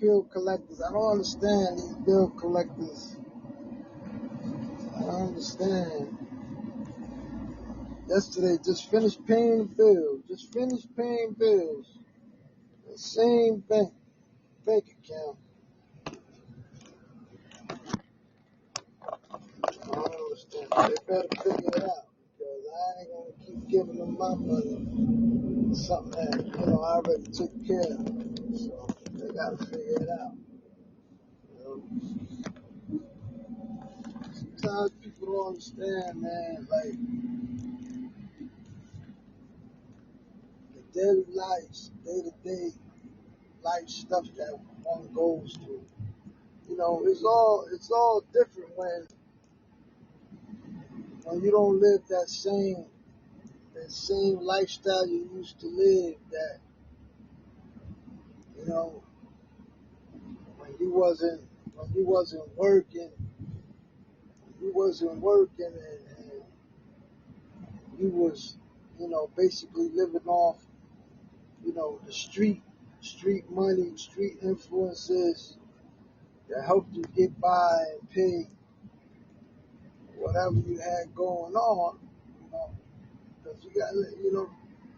bill collectors. I don't understand these bill collectors. I don't understand. Yesterday, just finished paying bills. Just finished paying bills. The same bank account. I don't understand. They better figure it out because I ain't gonna keep giving them my money. Something that I already took care of. So they gotta figure it out. Sometimes people don't understand, man. Like the daily life, day-to-day life stuff that one goes through. It's all different when you don't live that same lifestyle you used to live. That when you wasn't working and you was basically living off the street money, street influences that helped you get by and pay whatever you had going on. Because you got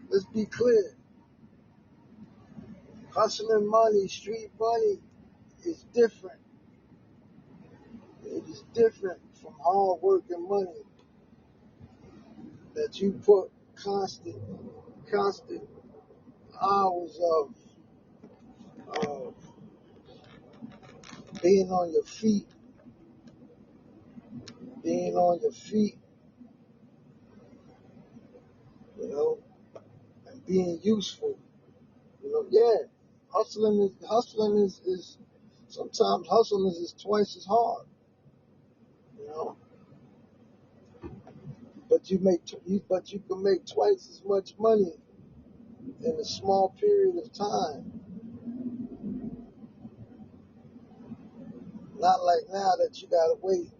let's be clear, hustling money, street money is different. It is different from hard working money that you put constant hours of being on your feet, and being useful. Yeah, hustling is sometimes hustling is twice as hard. You know, but you can make twice as much money in a small period of time. Not like now that you gotta wait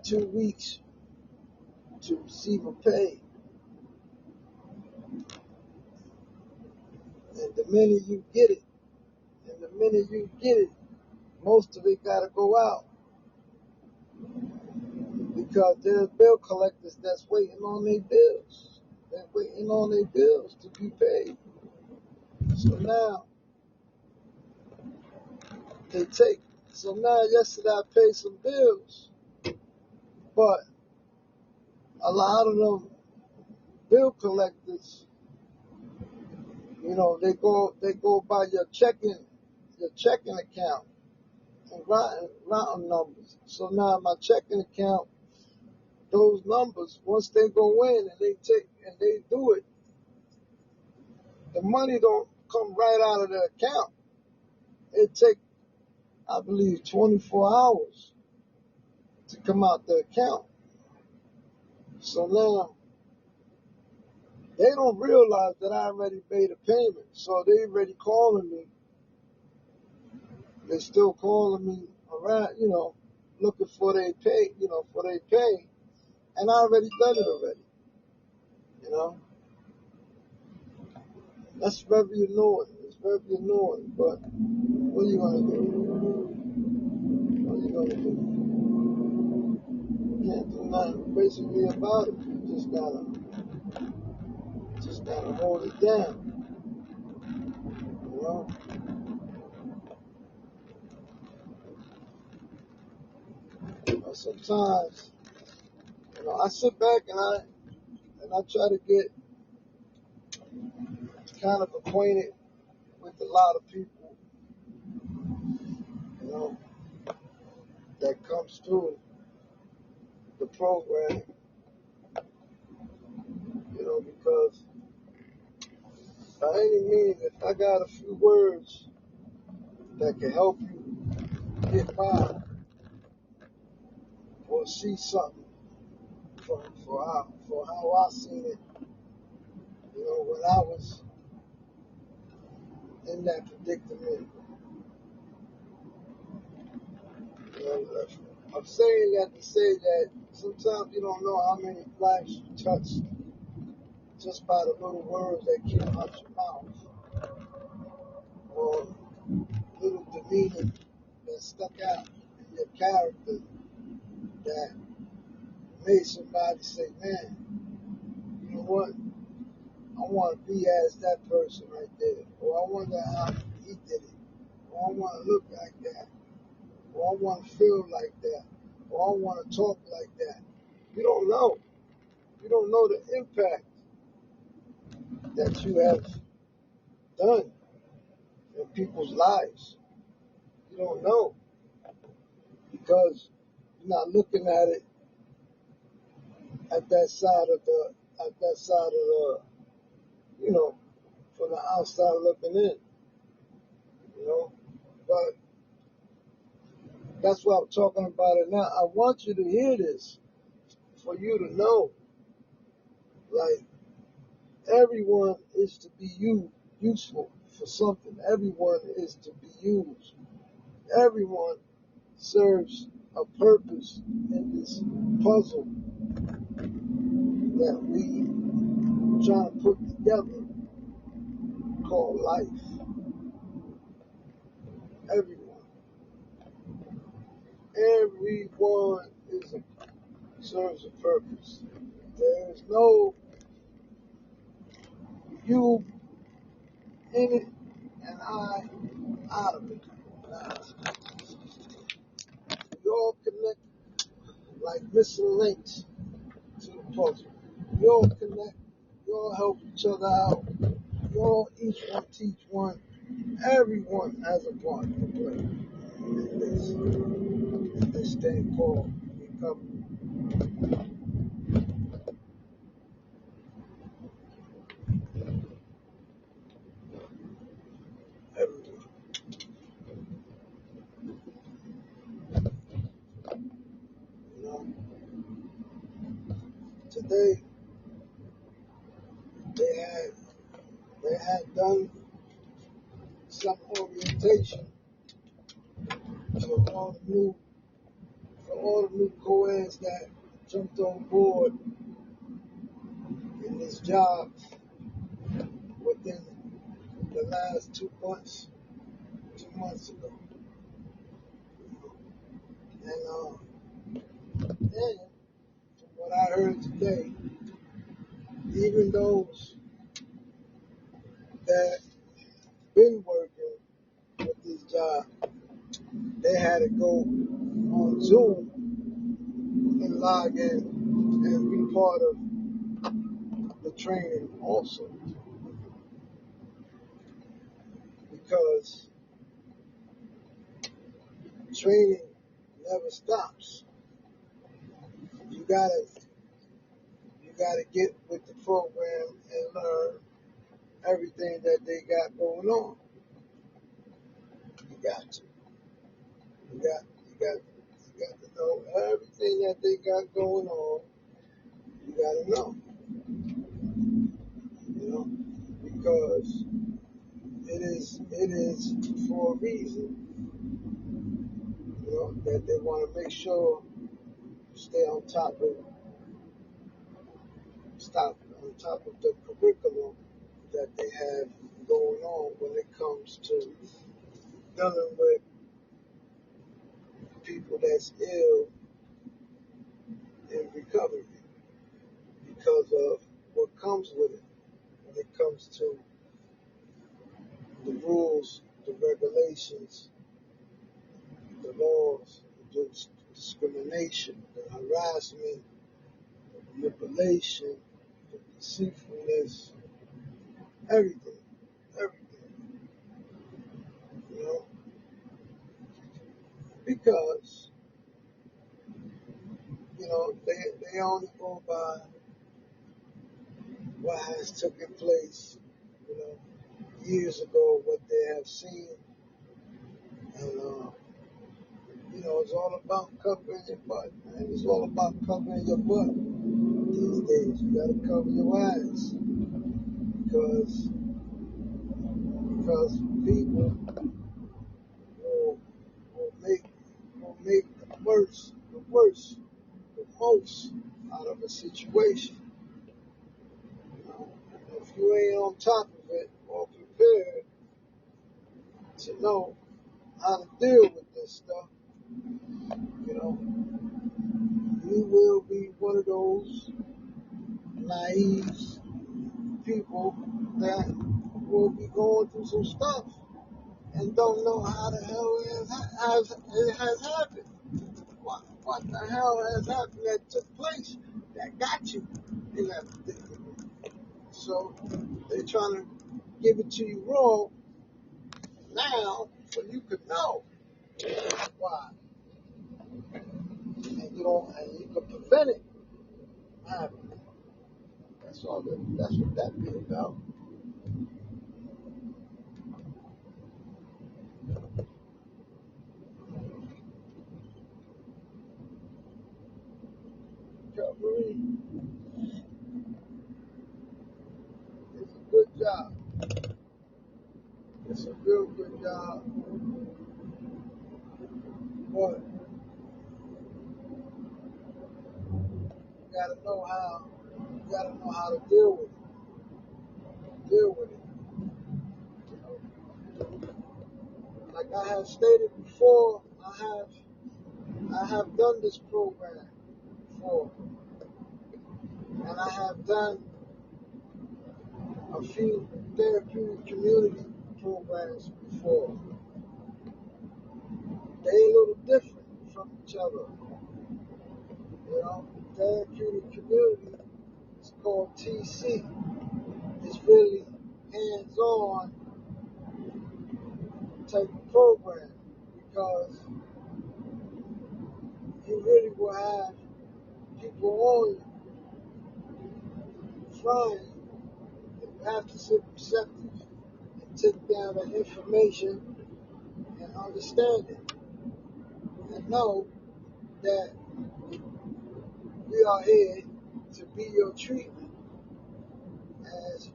2 weeks to receive a pay. And the minute you get it, most of it gotta go out. Because there's bill collectors that's waiting on their bills. They're waiting on their bills to be paid. So now yesterday I paid some bills, but a lot of them bill collectors, they go by your checking account and routing numbers. So now my checking account, those numbers, once they go in and they do it, the money don't come right out of the account. It take, I believe, 24 hours to come out the account. So now they don't realize that I already made a payment. So they already calling me. They still calling me around, looking for their pay, And I already done it already. That's very annoying. It's very annoying. But what are you gonna do? You can't do nothing basically about it. You just gotta hold it down. Sometimes, I sit back and I try to get kind of acquainted with a lot of people, that comes through the program, because by any means, if I got a few words that can help you get by or see something for how I seen it, when I was in that predicament. I'm saying that to say that sometimes you don't know how many lives you touch just by the little words that came out your mouth, or meaning that stuck out in your character that made somebody say, man, you know what? I want to be as that person right there. Or I wonder how he did it. Or I want to look like that. Or I want to feel like that. Or I want to talk like that. You don't know. You don't know the impact that you have done in people's lives. You don't know because you're not looking at it at that side of the, from the outside looking in, you know. But that's why I'm talking about it now. I want you to hear this for you to know, like, everyone is to be useful for something. Everyone is to be used. Everyone serves a purpose in this puzzle that we trying to put together called life. Everyone. Everyone serves a purpose. There is no you in it and I out of it. We all connect like missing links to the puzzle. We all connect. We all help each other out. We all each one teach one. Everyone has a part to play in this thing called recovery. Everyone. You know, today they had done some orientation for all the new co-eds that jumped on board in this job within the last 2 months, 2 months ago. And from what I heard today, even those that been working with this job, they had to go on Zoom and log in and be part of the training also, because training never stops. You gotta get with the program and learn everything that they got going on. You got to. You got to know everything that they got going on. You got to know, because it is for a reason, that they want to make sure you stop on top of the curriculum that they have going on when it comes to dealing with people that's ill in recovery because of what comes with it when it comes to the rules, the regulations, the laws, the discrimination, the harassment, the manipulation, the deceitfulness, everything, everything, you know, because, they only go by what has taken place, years ago, what they have seen, and, it's all about covering your butt, man. It's all about covering your butt these days. You gotta cover your eyes because people will make the most out of a situation. If you ain't on top of it or prepared to know how to deal with this stuff. You know, you will be one of those naive people that will be going through some stuff and don't know how the hell it has happened. What the hell has happened that took place that got you in that predicament? So they're trying to give it to you wrong now so you could know why. And you can prevent it happening. That's what that be about. Recovery is a good job. It's a real good job. But you gotta know how to deal with it. Deal with it. You know, like I have stated before, I have done this program before, and I have done a few therapeutic community programs before. They a little different from each other. You know, therapeutic community is called TC. It's really hands-on type of program because you really will have people on you trying. You have to sit receptive and take down the information and understand it and know that we are here to be your treatment as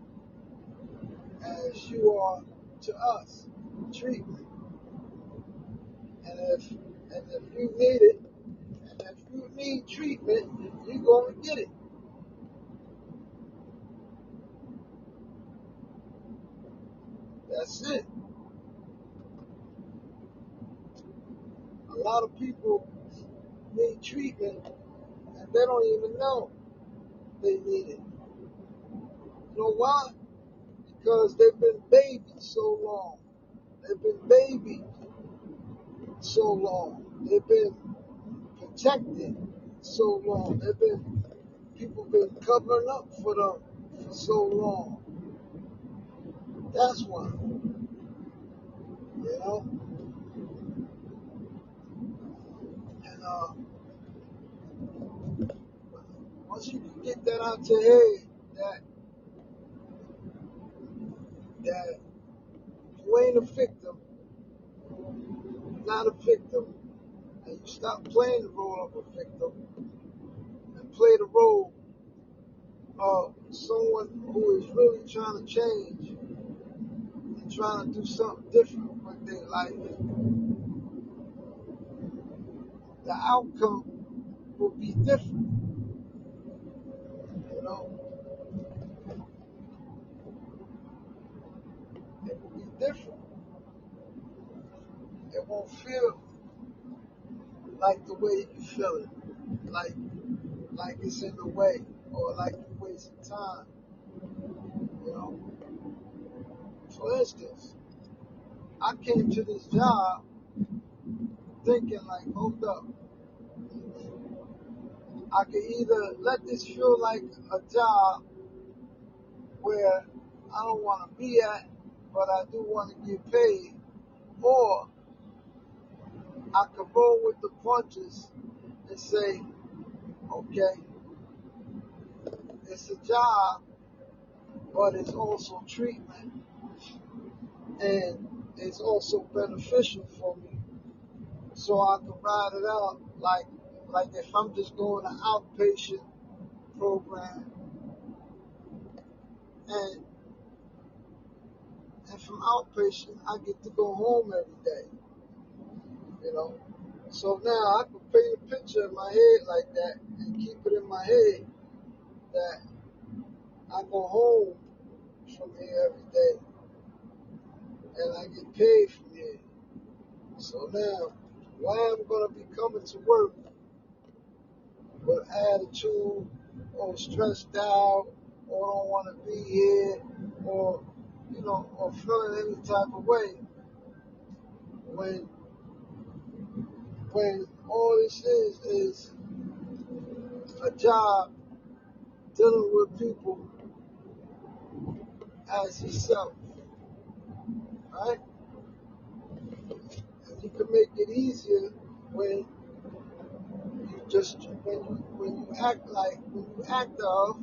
you are to us treatment. And if you need it, and if you need treatment, you're gonna get it. That's it. A lot of people need treatment and they don't even know they need it. You know why? Because they've been babied so long. They've been babied so long. They've been protected so long. People been covering up for them for so long. That's why, you know. And once you can get that out your head, that you ain't a victim, you're not a victim, and you stop playing the role of a victim and play the role of someone who is really trying to change and trying to do something different with their life, the outcome will be different. You know, it will be different. It won't feel like the way you feel it, like it's in the way or like you're wasting time. You know, for instance, I came to this job thinking like, hold up, I can either let this feel like a job where I don't want to be at, but I do want to get paid, or I could roll with the punches and say, okay, it's a job, but it's also treatment, and it's also beneficial for me, so I can ride it out like if I'm just doing an outpatient program, and from outpatient I get to go home every day, you know. So now I can paint a picture in my head like that and keep it in my head that I go home from here every day and I get paid from here. So now, why I'm gonna be coming to work with attitude or stressed out or don't want to be here or or feeling any type of way when all this is a job dealing with people as yourself, right? And you can make it easier when when you act off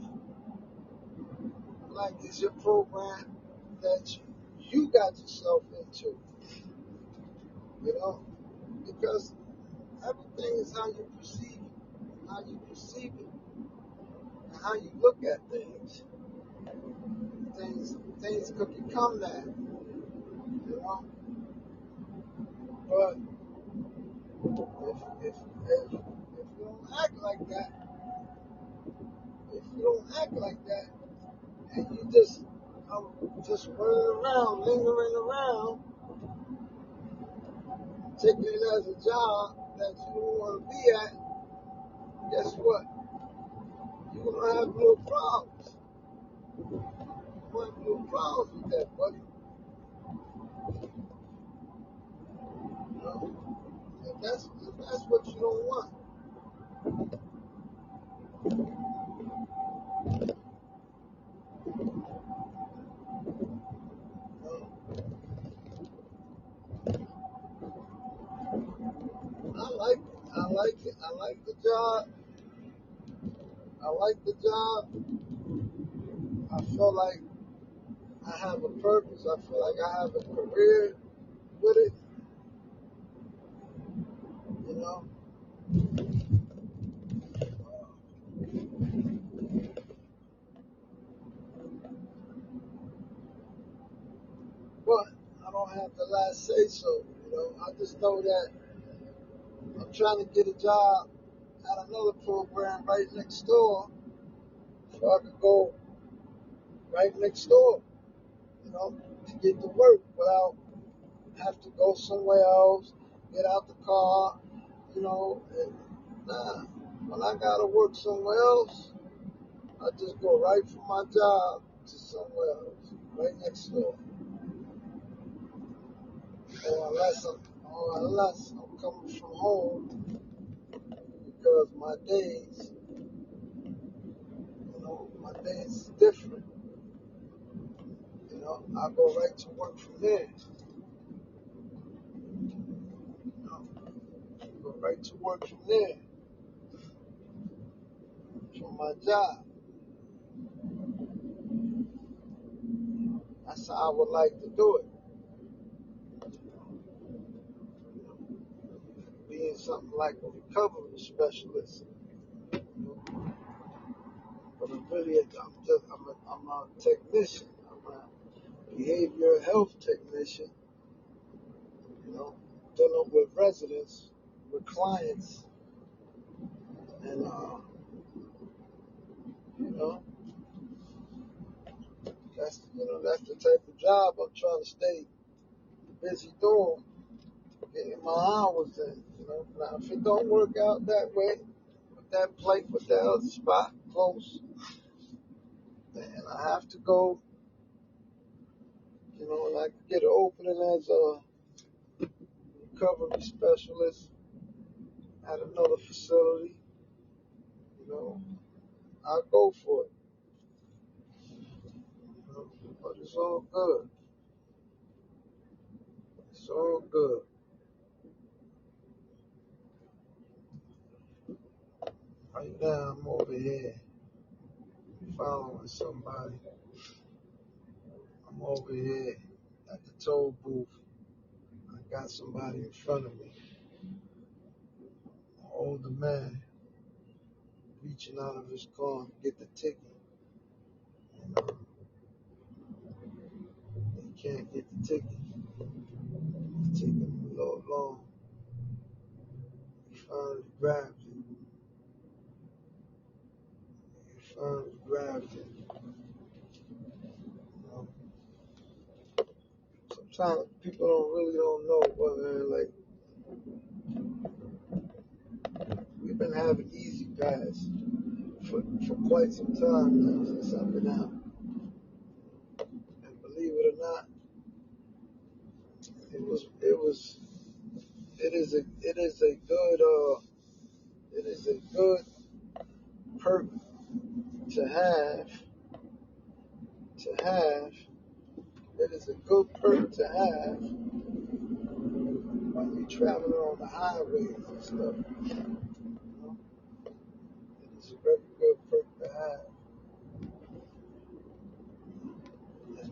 like it's your program that you got yourself into, you know, because everything is how you perceive it, and how you look at things. Things could become that, you know. But if you don't act like that, if you don't act like that, and you just running around, lingering around, taking it as a job that you don't want to be at, guess what? You're gonna have little problems. You're gonna have little problems with that, buddy. You know? If that's what you don't want. You know? I like it. I like it. I like the job. I like the job. I feel like I have a purpose. I feel like I have a career with it. You know. But I don't have the last say so. You know. I just know that I'm trying to get a job at another program right next door, so I could go right next door. You know, to get to work without have to go somewhere else, get out the car. You know, and nah. When I gotta work somewhere else, I just go right from my job to somewhere else, right next door. Or unless I'm coming from home because my days is different. You know, I go right to work from there. You know, go right to work from there, from my job. That's how I would like to do it. Being something like a recovery specialist. But really, I'm a technician. I'm a behavioral health technician. You know, dealing with residents, with clients, and you know, that's the type of job I'm trying to stay busy doing, getting my hours in. You know, now if it don't work out that way, with that plate, with that other spot close, then I have to go. You know, and I could get an opening as a recovery specialist at another facility. You know, I'll go for it. You know, but it's all good. It's all good. Right now, I'm over here following somebody. I'm over here at the toll booth. I got somebody in front of me, an older man, reaching out of his car to get the ticket. And he can't get the ticket. It's taking him a little long. He finally grabbed it. He finally grabbed it. You know, sometimes people don't know, well, man, like we've been having easy pass for quite some time now since I've been out. And believe it or not, it is a good perk to have to have. It is a good perk to have when you're traveling on the highways and stuff. You know? It is a very good perk to have. And,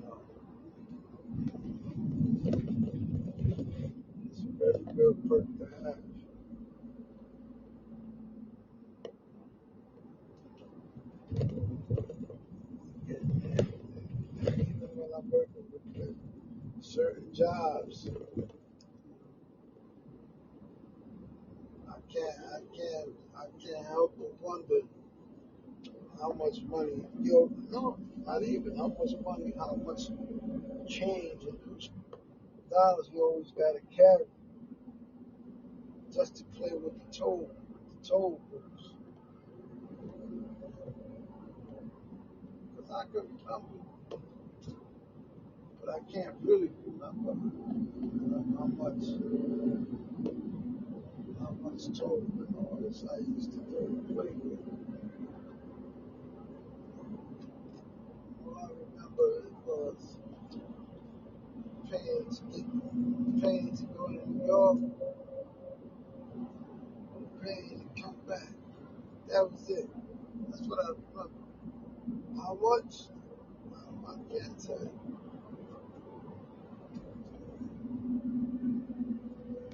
it's a very good perk to have. Even when I'm working with certain jobs, I can't help but wonder how much money, no, not even how much money, how much change and dollars you always got to carry just to play with the toll booths. Because I can remember, but I can't really remember how much toll and all this I used to do and play with. All I remember it was paying to go to New York, paying to come back. That was it. That's what I remember. How much? I can't tell you.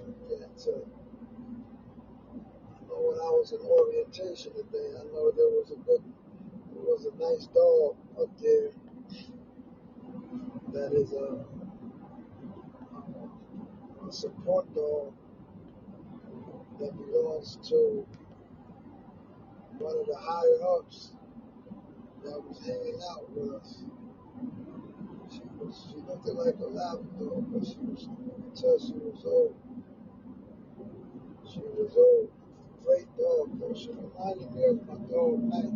I can't tell you. I know when I was in orientation today, I know there was a nice dog up there that is a support dog that belongs to one of the higher ups that was hanging out with us. She looked like a Labrador, but until she was old. She was old. Great dog, though. She reminded me of my dog, Knight,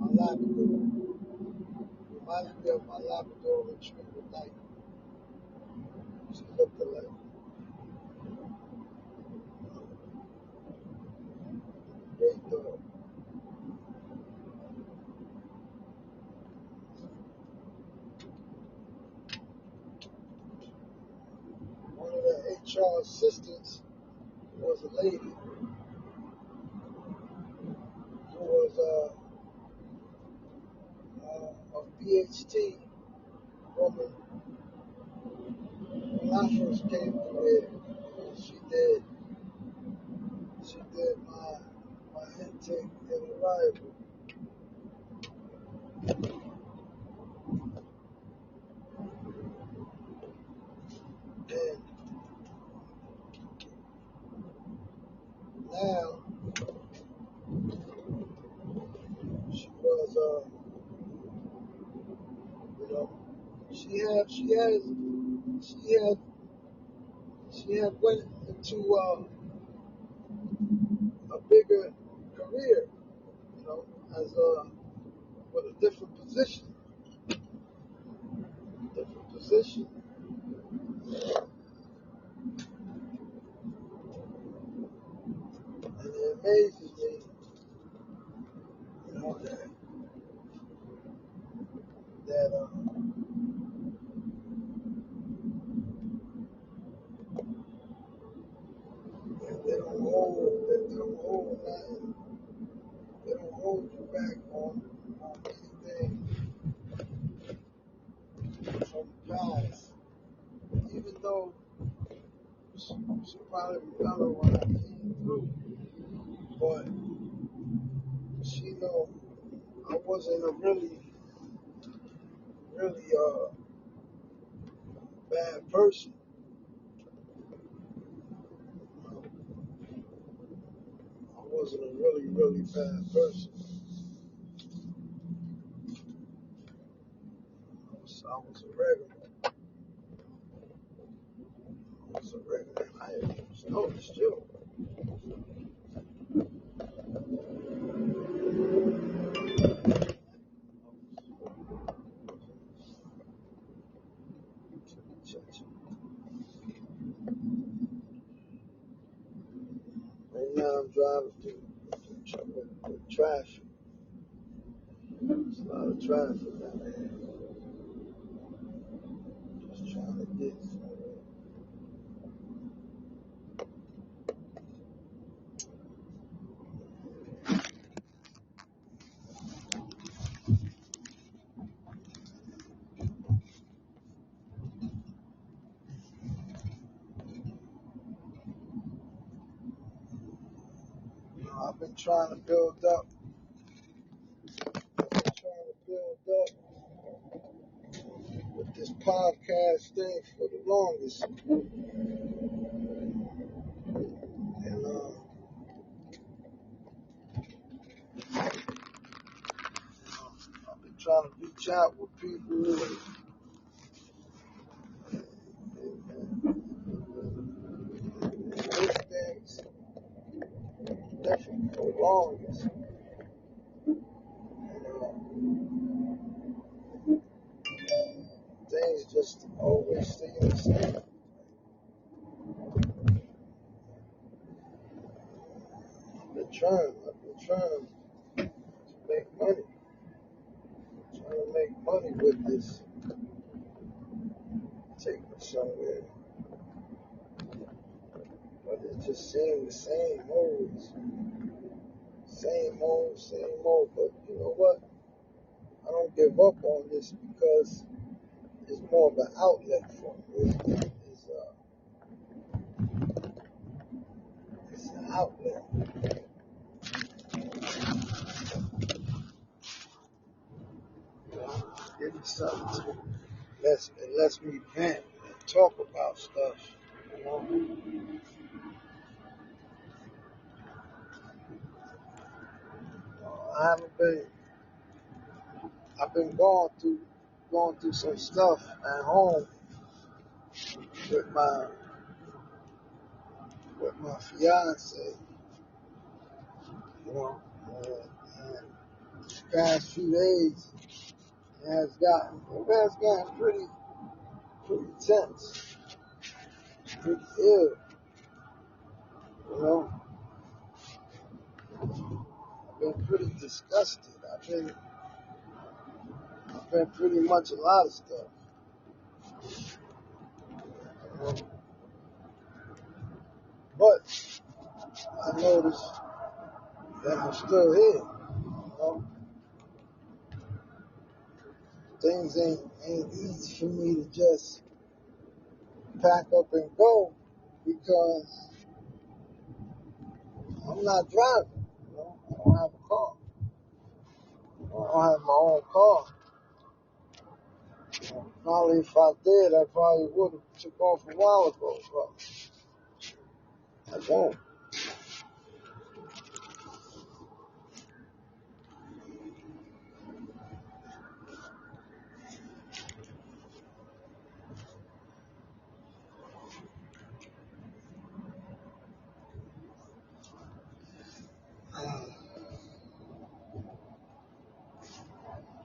my Labrador. Reminded me of my Labrador retriever, Knight. She looked like a great dog. One of the HR assistants was a lady who was a PhD woman. When I first came to there, she did my intake and arrival. And now she was, you know, she had she has she had went into a bigger career, you know, as with a different position, and it amazes me, you know, that they don't hold nothing, they don't hold you back on anything from the past, even though she probably remember what I came through, but she know I wasn't a really bad person. I wasn't a really bad person. I was a regular. I was a regular. I noticed you. I'm driving with traffic. There's a lot of traffic down there. Just trying to get somewhere. I've been trying to build up. With this podcast thing for the longest. And I've been trying to reach out with people and these things different for the longest. Things just always stay the same. I've been trying to make money. Trying to make money with this. Take me somewhere. But it just seems the same always. Same old. But you know what? I don't give up on this because it's more of an outlet for me. It's an outlet. Give me something to lets me vent and talk about stuff. You know? I've been going through some stuff at home with my fiance. You know, and these past few days it has gotten pretty tense, pretty ill. You know, I've been pretty disgusted. I've been pretty much a lot of stuff. You know? But I noticed that I'm still here. You know? Things ain't easy for me to just pack up and go because I'm not driving. You know? I don't have a car. I don't have my own car. You know, probably if I did, I probably would have took off a while ago, but I don't.